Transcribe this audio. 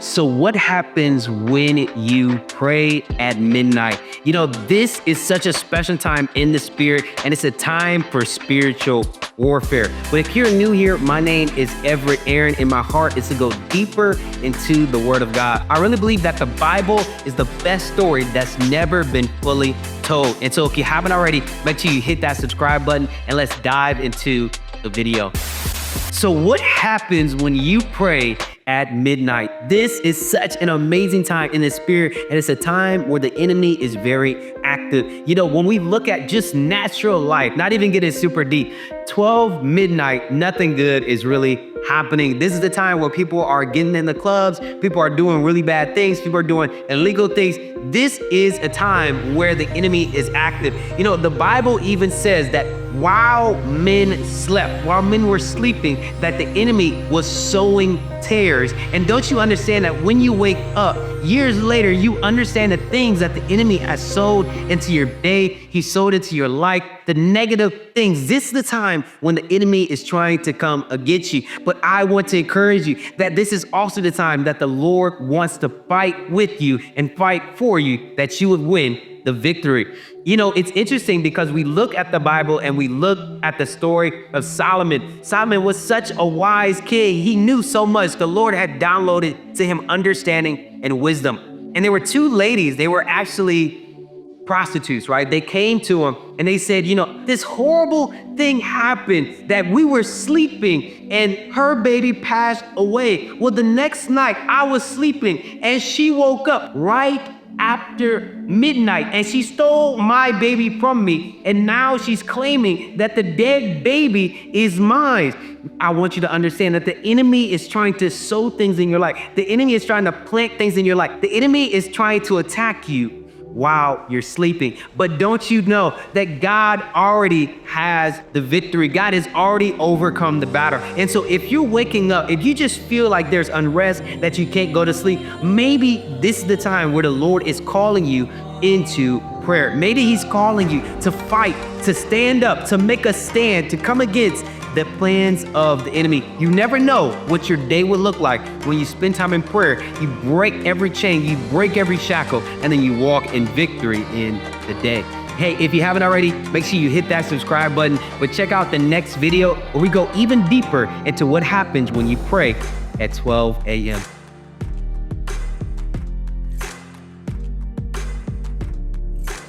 So what happens when you pray at midnight? You know, this is such a special time in the spirit, and it's a time for spiritual warfare. But if you're new here, my name is Everett Aaron, and my heart is to go deeper into the Word of God. I really believe that the Bible is the best story that's never been fully told. And so if you haven't already, make sure you hit that subscribe button and let's dive into the video. So what happens when you pray at midnight? This is such an amazing time in the spirit, and it's a time where the enemy is very active. You know, when we look at just natural life, not even getting super deep, 12 midnight, nothing good is really happening. This is the time where people are getting in the clubs, people are doing really bad things, people are doing illegal things. This is a time where the enemy is active. You know, the Bible even says that while men slept, while men were sleeping, that the enemy was sowing tares. And don't you understand that when you wake up years later, you understand the things that the enemy has sowed into your day, he sowed into your life, the negative things. This is the time when the enemy is trying to come against you. But I want to encourage you that this is also the time that the Lord wants to fight with you and fight for you, that you would win the victory. You know, it's interesting because we look at the Bible and we look at the story of Solomon. Solomon was such a wise king. He knew so much. The Lord had downloaded to him understanding and wisdom. And there were two ladies. They were actually prostitutes, right? They came to him and they said, you know, this horrible thing happened, that we were sleeping and her baby passed away. Well, the next night I was sleeping and she woke up right after midnight and she stole my baby from me, and now she's claiming that the dead baby is mine. I want you to understand that the enemy is trying to sow things in your life. The enemy is trying to plant things in your life. The enemy is trying to attack you while you're sleeping. But don't you know that God already has the victory? God has already overcome the battle. And so if you're waking up, if you just feel like there's unrest, that you can't go to sleep, maybe this is the time where the Lord is calling you into prayer. Maybe he's calling you to fight, to stand up, to make a stand, to come against the plans of the enemy. You never know what your day will look like when you spend time in prayer. You break every chain, you break every shackle, and then you walk in victory in the day. Hey, if you haven't already, make sure you hit that subscribe button, but check out the next video where we go even deeper into what happens when you pray at 12 a.m.